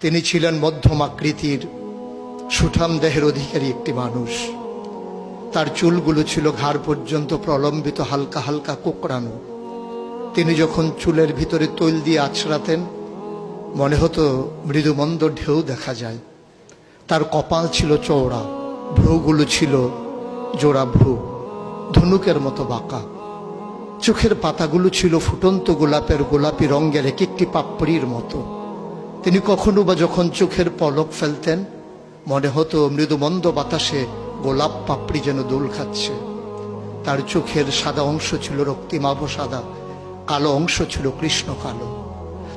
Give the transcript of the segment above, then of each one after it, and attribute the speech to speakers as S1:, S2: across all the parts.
S1: তিনি ছিলেন মধ্যম আকৃতির সুঠাম দেহের অধিকারী একটি মানুষ। তার চুলগুলো ছিল ঘাড় পর্যন্ত প্রলম্বিত, হালকা হালকা কোঁকড়ানো। তিনি যখন চুলের ভিতরে তৈল দিয়ে আছড়াতেন মনে হতো মৃদুমন্দ ঢেউ দেখা যায়। তার কপাল ছিল চওড়া, ভ্রুগুলো ছিল জোড়া ভ্রু, ধনুকের মতো বাঁকা। চোখের পাতাগুলো ছিল ফুটন্ত গোলাপের গোলাপি রঙের এক একটি পাপড়ির মতো। তিনি কখনো বা যখন চোখের পলক ফেলতেন মনে হতো মৃদুমন্দ বাতাসে গোলাপ পাপড়ি যেন দোল খাচ্ছে। তার চোখের সাদা অংশ ছিল রক্তিমাভ সাদা, কালো অংশ ছিল কৃষ্ণ কালো।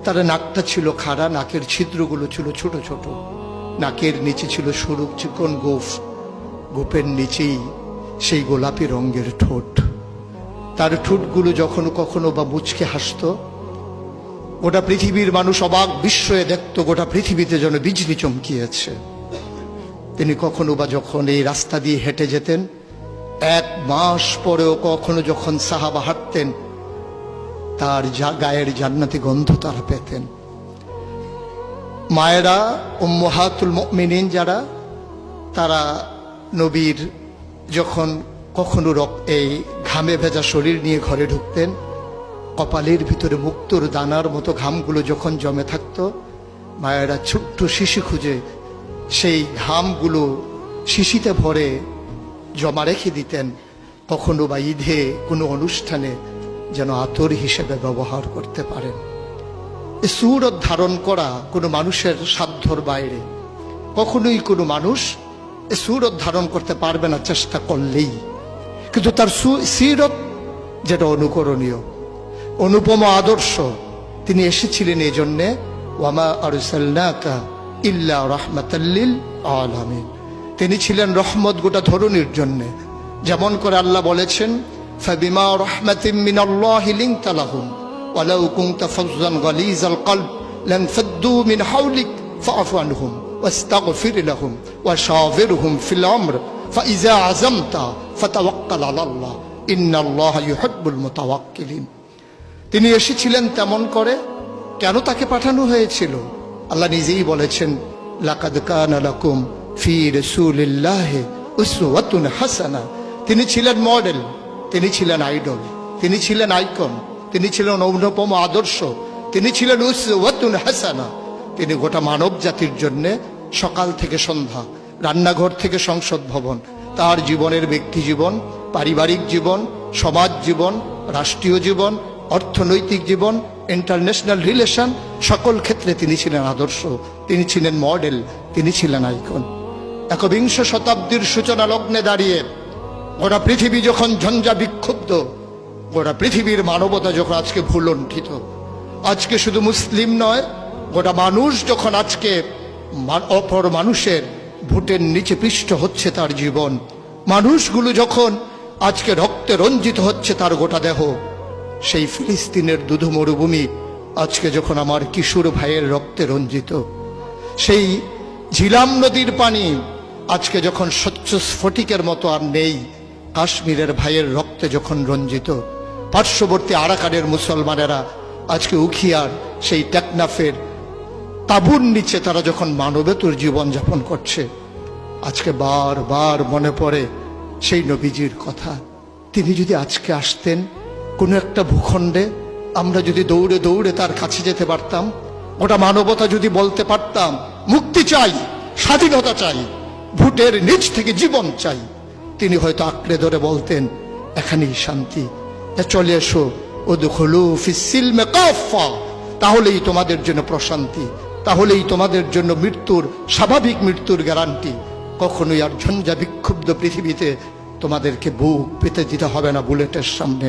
S1: তার নাকটা ছিল খাড়া, নাকের ছিদ্রগুলো ছিল ছোট ছোট। নাকের নিচে ছিল সরু চিকন গোফ, গোপের নিচেই সেই গোলাপি রঙের ঠোঁট। তার ঠোঁটগুলো যখন কখনো বা মুচকে হাসত, গোটা পৃথিবীর মানুষ অবাক বিস্ময়ে দেখত গোটা পৃথিবীতে যেন বিজলি চমকিয়েছে। তিনি কখনো বা যখন এই রাস্তা দিয়ে হেঁটে যেতেন, 1 মাস পরেও কখনো যখন সাহাবা হাঁটতেন তার গায়ের জান্নাতি গন্ধ তারা পেতেন। মায়েরা উম্মাহাতুল মুমিনিন যারা, তারা নবীর যখন কখনো এই ঘামে ভেজা শরীর নিয়ে ঘরে ঢুকতেন, কপালের ভিতরে মুক্তোর দানার মতো ঘামগুলো যখন জমে থাকত, মায়েরা ছোট্ট শিশি খুঁজে সেই ঘামগুলো শিশিতে ভরে জমা রেখে দিতেন, কখনো বা ঈদে কোনো অনুষ্ঠানে যেন আতর হিসেবে ব্যবহার করতে পারেন। এ সুরত ধারণ করা কোনো মানুষের সাধ্যর বাইরে। কখনোই কোনো মানুষ এ সুরত ধারণ করতে পারবে না চেষ্টা করলেই। কিন্তু তার সিরত যেটা অনুকরণীয়, অনুপম আদর্শ। তিনি এসেছিলেন এই জন্যে, ওয়ামা আরসালনাকা ইল্লা রাহমাতাল লিল আলামিন। তিনি ছিলেন রহমত গোটা ধরনীর জন্যে। যেমন করে আল্লাহ বলেছেন, ফাবিমা রাহমাতিন মিনাল্লাহি লিনতা লাহুম ওয়ালাউ কুনতা ফাজ্জান গালিজাল কলব লানফাদ্দু মিন হাওলিক ফাআফু আনহুম ওয়াস্তাগফির লাহুম ওয়াশাওিরহুম ফিল আমর ফাইযা আযামতা ফাতাওয়াক্কাল আলাল্লাহ ইন্নাল্লাহা ইউহিব্বুল মুতাওয়াক্কিলিন। তিনি এসেছিলেন তেমন করে। কেন তাকে পাঠানো হয়েছিল? আল্লাহ নিজেই বলেছেন, লাকাদ কানা লাকুম ফি রাসূলিল্লাহি উসওয়াতুন হাসানা। তিনি ছিলেন মডেল, তিনি ছিলেন আইডল, তিনি ছিলেন আইকন, তিনি ছিলেন অনুপম আদর্শ, তিনি ছিলেন উসওয়াতুন হাসানা। তিনি গোটা মানব জাতির জন্য সকাল থেকে সন্ধ্যা, রান্নাঘর থেকে সংসদ ভবন, তার জীবনের ব্যক্তি জীবন, পারিবারিক জীবন, সমাজ জীবন, রাষ্ট্রীয় জীবন, অর্থনৈতিক জীবন, ইন্টারন্যাশনাল রিলেশন, সকল ক্ষেত্রে তিনি ছিলেন আদর্শ, তিনি ছিলেন মডেল, তিনি ছিলেন আইকন। ১বিংশ শতাব্দীর সূচনা লগ্নে দাঁড়িয়ে গোটা পৃথিবী যখন ঝঞ্ঝা বিক্ষুব্ধ, গোটা পৃথিবীর মানবতা যখন আজকে ভুলণ্ঠিত, আজকে শুধু মুসলিম নয়, গোটা মানুষ যখন আজকে অপর মানুষের ভোটের নিচে পৃষ্ঠ হচ্ছে তার জীবন, মানুষগুলো যখন আজকে রক্তে রঞ্জিত হচ্ছে তার গোটা দেহ, সেই ফিলিস্তিনের দুধু মরুভূমি আজকে যখন আমার কিশোর ভাইয়ের রক্তে রঞ্জিত, সেই ঝিলাম নদীর পানি আজকে যখন স্বচ্ছ স্ফটিকের মতো আর নেই, কাশ্মীরের ভাইয়ের রক্তে যখন রঞ্জিত, পার্শ্ববর্তী আরাকানের মুসলমানেরা আজকে উখিয়ার সেই টেকনাফের তাঁবুর নিচে তারা যখন মানবেতর জীবন যাপন করছে, আজকে বারবার মনে পড়ে সেই নবীজির কথা। তিনি যদি আজকে আসতেন কোনো একটা ভূখণ্ডে, আমরা যদি দৌড়ে দৌড়ে তার কাছে যেতে পারতাম, গোটা মানবতা যদি বলতে পারতাম মুক্তি চাই, স্বাধীনতা চাই, ভোটের নিচ থেকে জীবন চাই, তিনি হয়তো আঁকড়ে ধরে বলতেন এখানেই শান্তি, চলে এসো উদখুলু ফিস সিলমি কাফা, তাহলেই তোমাদের জন্য প্রশান্তি, তাহলেই তোমাদের জন্য মৃত্যুর, স্বাভাবিক মৃত্যুর গ্যারান্টি। কখনোই আর ঝঞ্ঝা বিক্ষুব্ধ পৃথিবীতে তোমাদেরকে বুক পেতে দিতে হবে না বুলেটের সামনে।